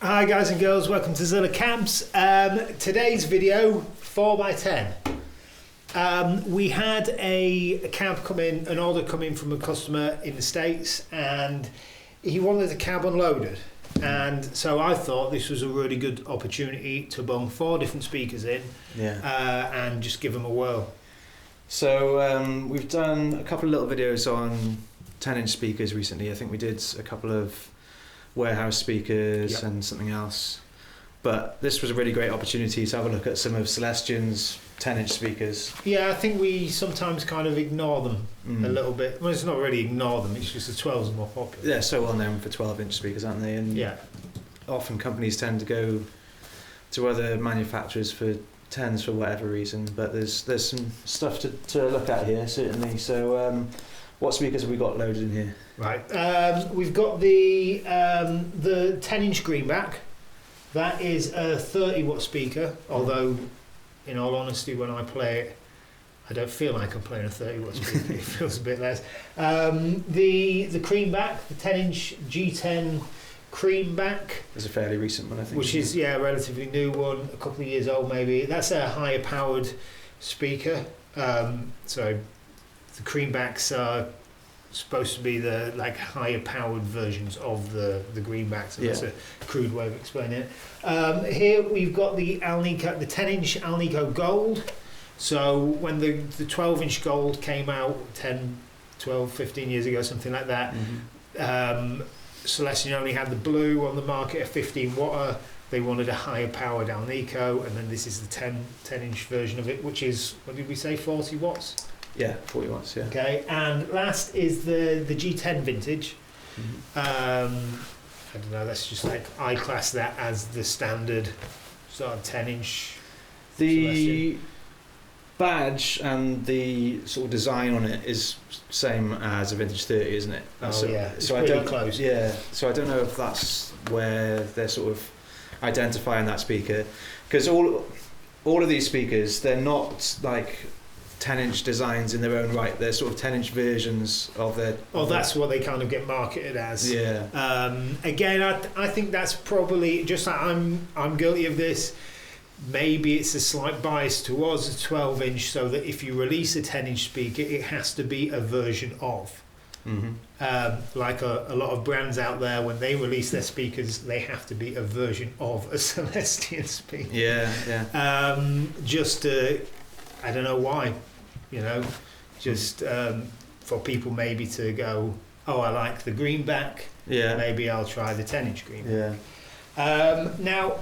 Hi guys and girls, welcome to Zilla Cabs. Today's video, 4x10. We had a cab come in, an order come in from a customer in the States, and he wanted the cab unloaded. And so I thought this was a really good opportunity to bung 4 different speakers in and just give them a whirl. So we've done a couple of little videos on 10-inch speakers recently. I think we did a couple of warehouse speakers and something else. But this was a really great opportunity to have a look at some of Celestion's 10-inch speakers. Yeah, I think we sometimes kind of ignore them a little bit. Well, it's not really ignore them, it's just the 12s are more popular. They're so well known for 12-inch speakers, aren't they? And often companies tend to go to other manufacturers for 10s for whatever reason, but there's some stuff to look at here, certainly. So what speakers have we got loaded in here? Right, we've got the 10-inch greenback. That is a 30-watt speaker, although in all honesty when I play it I don't feel like I'm playing a 30-watt speaker. It feels a bit less. The creamback, the 10-inch G10 creamback. It's a fairly recent one, I think. Which is, a relatively new one, a couple of years old maybe. That's a higher powered speaker. So the creambacks are supposed to be the higher powered versions of the greenbacks. So that's a crude way of explaining it. Here we've got the alnico, the 10-inch alnico gold. So when the 12-inch gold came out 10, 12, 15 years ago, something like that, Celestion only had the blue on the market, a 15-watter. They wanted a higher powered alnico, and then this is the 10-inch version of it, which is, what did we say, 40 watts? Yeah, 40 watts, yeah. Okay, and last is the G10 vintage. I don't know, that's just I class that as the standard sort of 10-inch. The badge and the sort of design on it is same as a vintage 30, isn't it? It's pretty close. Yeah, so I don't know if that's where they're sort of identifying that speaker, because all of these speakers, they're not like 10-inch designs in their own right. They're sort of 10-inch versions of their. That's what they kind of get marketed as. Yeah. Again, I think that's probably just like I'm guilty of this. Maybe it's a slight bias towards a 12-inch, so that if you release a 10-inch speaker, it has to be a version of. Like a lot of brands out there, when they release their speakers, they have to be a version of a Celestion speaker. Yeah. Just I don't know why, just for people maybe to go, oh, I like the greenback. Yeah. Maybe I'll try the 10-inch greenback. Yeah. Now,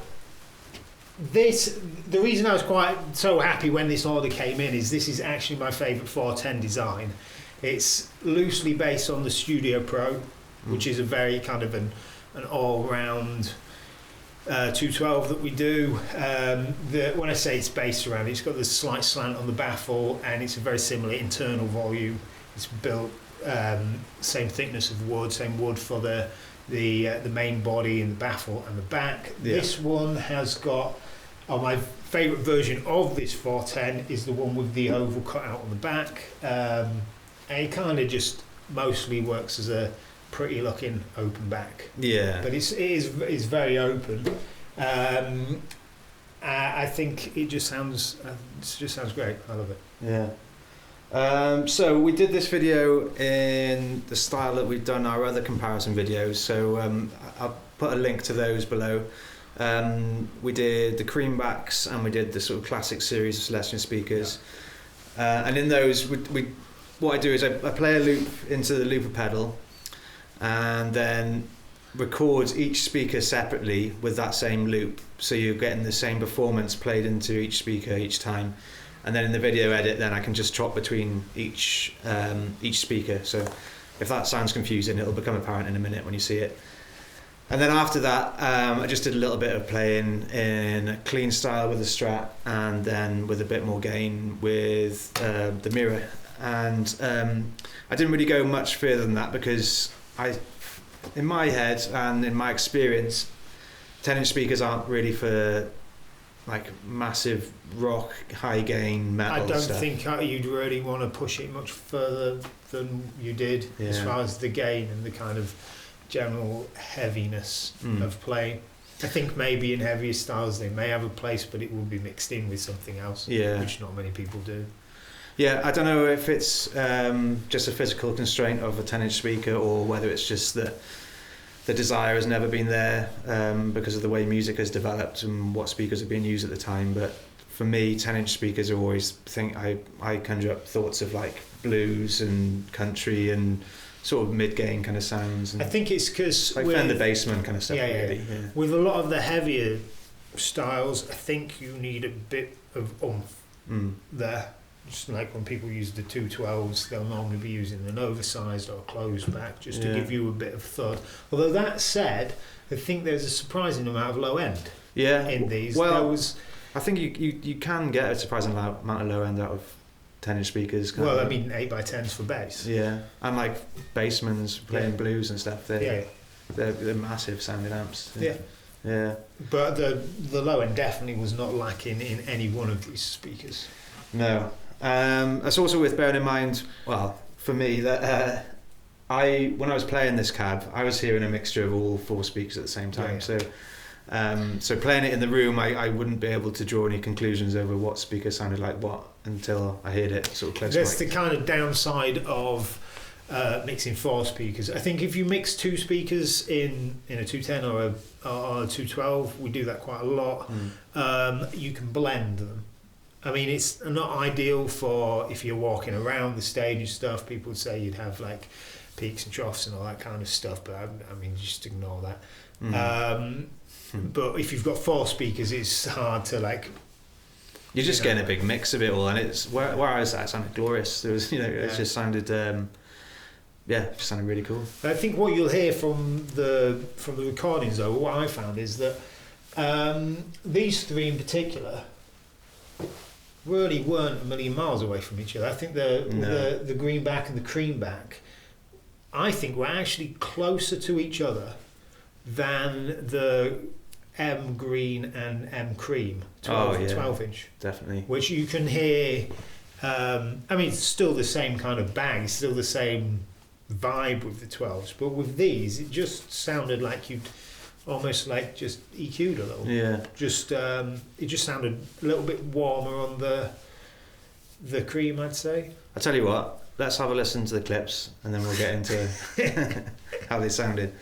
the reason I was quite so happy when this order came in is this is actually my favourite 410 design. It's loosely based on the Studio Pro, which is a very kind of an all-round 212 that we do. When I say it's based around, it's got the slight slant on the baffle, and it's a very similar internal volume. It's built same thickness of wood, same wood for the main body and the baffle and the back. This one has got, my favourite version of this 410 is the one with the oval cut out on the back, and it kind of just mostly works as a pretty looking open back. Yeah, but it is very open. I think it just sounds great. I love it. Yeah. So we did this video in the style that we've done our other comparison videos, so I'll put a link to those below. We did the creambacks and we did the sort of classic series of Celestion speakers, and in those what I do is I play a loop into the looper pedal and then record each speaker separately with that same loop, so you're getting the same performance played into each speaker each time. And then in the video edit, then I can just chop between each speaker. So if that sounds confusing, it'll become apparent in a minute when you see it. And then after that, I just did a little bit of playing in a clean style with the Strat, and then with a bit more gain with the mirror. And I didn't really go much further than that, because in my head and in my experience, 10-inch speakers aren't really for like massive rock, high gain metal I don't stuff. think you'd really want to push it much further than you did as far as the gain and the kind of general heaviness of play. I think maybe in heavier styles they may have a place, but it will be mixed in with something else, which not many people do. Yeah, I don't know if it's just a physical constraint of a 10-inch speaker, or whether it's just that the desire has never been there because of the way music has developed and what speakers are being used at the time. But for me, 10-inch speakers are always I conjure up thoughts of like blues and country and sort of mid-gain kind of sounds. And I think it's because like Fender Bassman kind of stuff. Really. Yeah. With a lot of the heavier styles, I think you need a bit of oomph there. Just like when people use the 212s, they'll normally be using an oversized or a closed back just to give you a bit of thud. Although that said, I think there's a surprising amount of low end in these. Well, I think you can get a surprising amount of low end out of 10-inch speakers. Well, I mean 8x10s for bass. Yeah, and like Bassmans playing blues and stuff. They're massive sounding amps. Yeah. But the low end definitely was not lacking in any one of these speakers. No. That's also worth bearing in mind, well, for me, that when I was playing this cab, I was hearing a mixture of all 4 speakers at the same time. So playing it in the room, I wouldn't be able to draw any conclusions over what speaker sounded like what until I heard it sort of close. That's the kind of downside of mixing 4 speakers. I think if you mix 2 speakers in a 210 or a 212, we do that quite a lot. You can blend them. I mean, it's not ideal for if you're walking around the stage and stuff. People would say you'd have like peaks and troughs and all that kind of stuff, but I mean, just ignore that. But if you've got 4 speakers, it's hard to like. You're just getting a big mix of it all, and it's where I was at, it sounded glorious. There was, it just sounded, it just sounded really cool. I think what you'll hear from the recordings, though, what I found is that these 3 in particular really weren't a million miles away from each other. I think the greenback and the creamback, I think, were actually closer to each other than the M green and M cream 12 inch. Definitely. Which you can hear. I mean, it's still the same kind of bag, it's still the same vibe with the 12s, but with these, it just sounded like you'd almost like just EQ'd a little. Yeah. Just it just sounded a little bit warmer on the cream, I'd say. I tell you what, let's have a listen to the clips and then we'll get into how they sounded.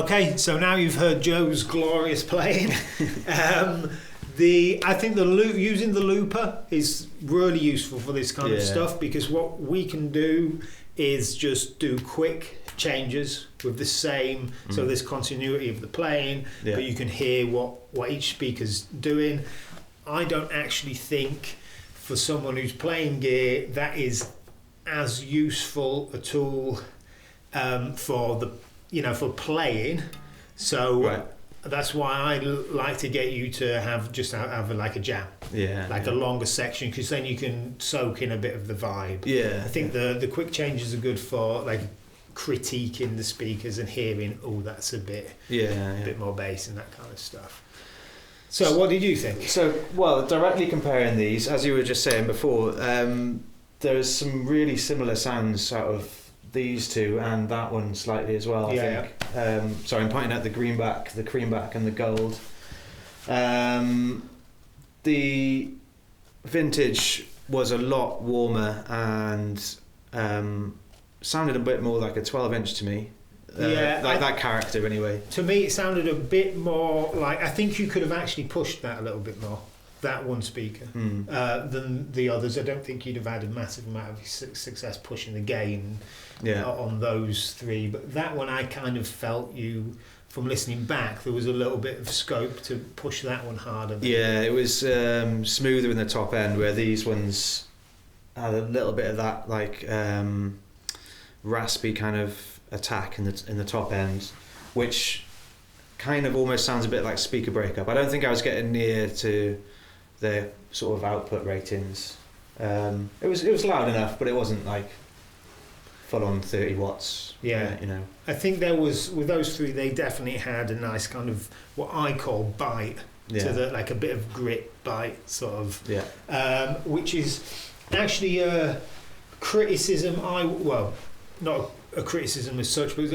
Okay, so now you've heard Joe's glorious playing. I think using the looper is really useful for this kind of stuff, because what we can do is just do quick changes with the same, so there's continuity of the playing, but you can hear what each speaker's doing. I don't actually think for someone who's playing gear that is as useful a tool for for playing. So that's why I like to get you to have like a jam, a longer section, because then you can soak in a bit of the vibe. I think the quick changes are good for like critiquing the speakers and hearing, oh, that's a bit more bass and that kind of stuff. So what did you think? So, well, directly comparing these, as you were just saying before, there's some really similar sounds out of these two and that one slightly as well, I think. Sorry, I'm pointing out the greenback, the creamback and the gold. The vintage was a lot warmer and sounded a bit more like a 12-inch to me. That character anyway. To me it sounded a bit more like, I think you could have actually pushed that a little bit more, that one speaker, than the others. I don't think you'd have had a massive amount of success pushing the gain on those three, but that one I kind of felt from listening back, there was a little bit of scope to push that one harder. It was smoother in the top end, where these ones had a little bit of that like raspy kind of attack in the top end, which kind of almost sounds a bit like speaker breakup. I don't think I was getting near to the sort of output ratings. It was loud enough, but it wasn't like full on 30 watts. I think there was, with those three, they definitely had a nice kind of what I call bite to like a bit of grit bite sort of, which is actually a criticism not a criticism as such, but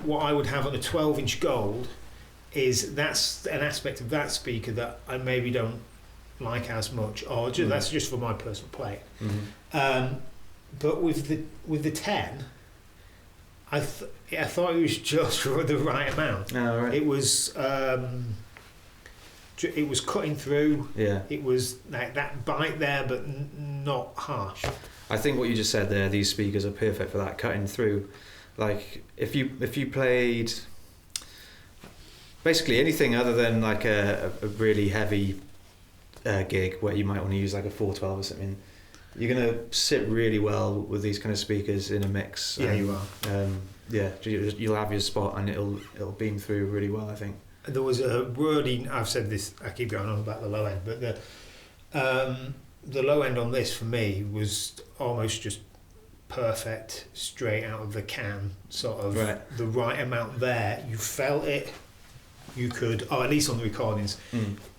what I would have on a 12-inch gold is that's an aspect of that speaker that I maybe don't like as much, or that's just for my personal play. But with the 10, I thought it was just the right amount. It was cutting through. It was like that bite there, but not harsh. I think what you just said there, these speakers are perfect for that, cutting through. Like if you played basically anything other than like a really heavy gig where you might want to use like a 412 or something, you're gonna sit really well with these kind of speakers in a mix. You are. You'll have your spot and it'll beam through really well, I think. There was a wording, I've said this, I keep going on about the low end, but the low end on this for me was almost just perfect, straight out of the can, sort of the right amount there. You felt it, you could, or at least on the recordings,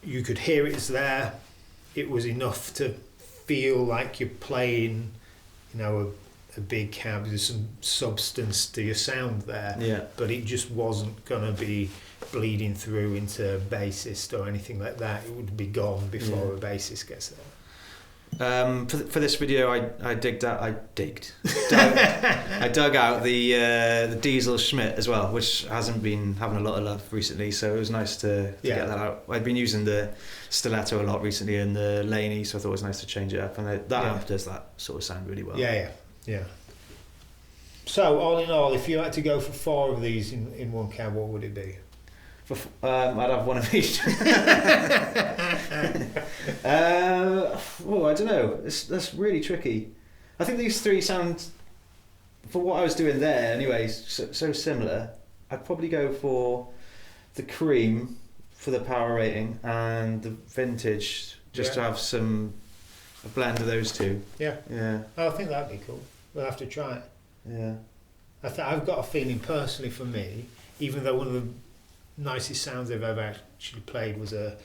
you could hear it's there. It was enough to feel like you're playing, a big cab. There's some substance to your sound there, but it just wasn't gonna be bleeding through into bassist or anything like that. It would be gone before a bassist gets there. For this video, I dug out the Diesel Schmidt as well, which hasn't been having a lot of love recently, so it was nice to get that out. I'd been using the Stiletto a lot recently and the Laney, so I thought it was nice to change it up, and that amp does that sort of sound really well. Yeah. So all in all, if you had to go for 4 of these in one cab, what would it be? I'd have one of each. I don't know. That's really tricky. I think these three sound, for what I was doing there anyway, so similar. I'd probably go for the cream for the power rating and the vintage just to have a blend of those two. Yeah. I think that'd be cool. We'll have to try it. Yeah. I've got a feeling personally for me, even though one of the nicest sounds I've ever actually played was a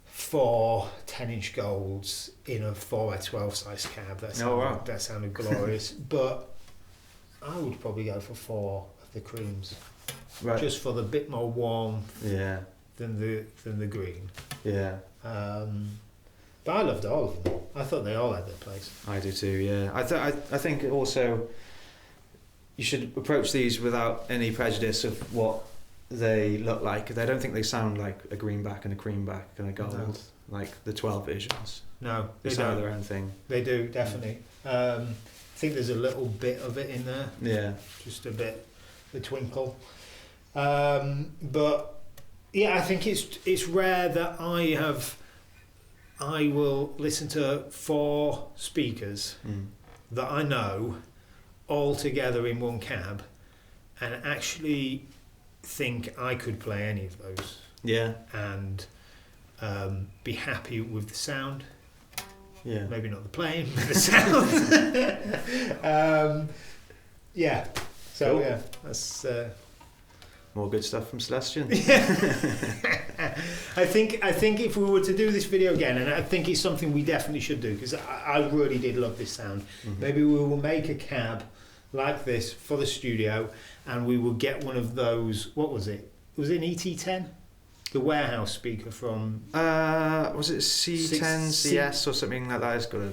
4 10-inch golds in a 4x12 size cab. That sounded glorious. But I would probably go for 4 of the creams, just for the bit more warmth than the green. But I loved all of them. I thought they all had their place. I do too. Yeah, I think also you should approach these without any prejudice of what they look like. I don't think they sound like a greenback and a creamback and a gold, No. like the 12 versions. No, They sound their own thing. They do, definitely. I think there's a little bit of it in there. Yeah. Just a bit, the twinkle. But yeah, I think it's rare that I will listen to 4 speakers that I know all together in one cab and actually think I could play any of those. Yeah. And be happy with the sound. Yeah. Maybe not the playing, but the sound. Yeah. So Cool. yeah, that's. More good stuff from Celestion. I think if we were to do this video again, and I think it's something we definitely should do because I really did love this sound. Maybe we will make a cab like this for the studio, and we will get one of those. What was it? Was it an ET10? The warehouse speaker from. Was it C10 CS or something like that? It's got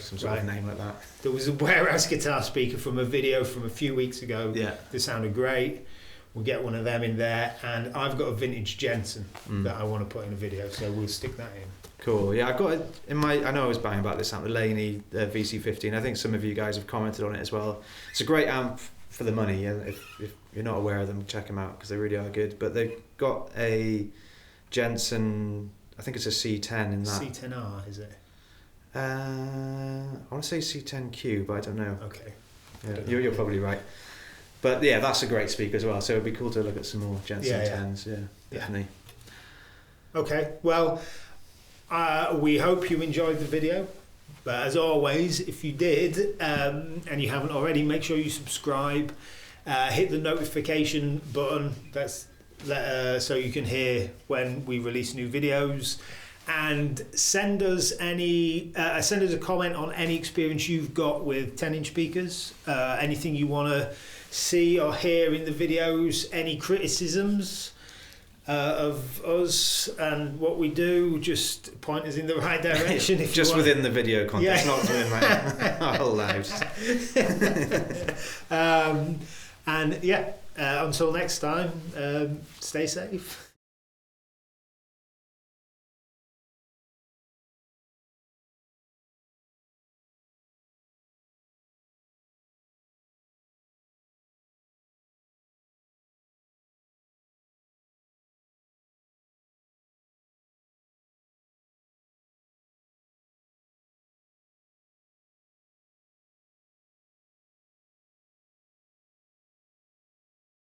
some sort of name like that. There was a warehouse guitar speaker from a video from a few weeks ago. Yeah. That sounded great. We'll get one of them in there, and I've got a vintage Jensen that I want to put in a video, so we'll stick that in. Cool. Yeah, I've got it in my. I know I was banging about this amp, the Laney VC15. I think some of you guys have commented on it as well. It's a great amp for the money. Yeah, if you're not aware of them, check them out because they really are good. But they've got a Jensen. I think it's a C10 in that. C10R, is it? I want to say C10Q, but I don't know. Okay. Yeah, you're probably right. But yeah, that's a great speaker as well. So it'd be cool to look at some more Jensen 10s. Yeah, definitely. Okay. Well, we hope you enjoyed the video. But as always, if you did and you haven't already, make sure you subscribe. Hit the notification button. So you can hear when we release new videos. And send us a comment on any experience you've got with 10-inch speakers. Anything you want to see or hear in the videos, any criticisms of us and what we do, just point us in the right direction. If just you want. Within the video context, not within my whole house. And yeah, until next time, stay safe.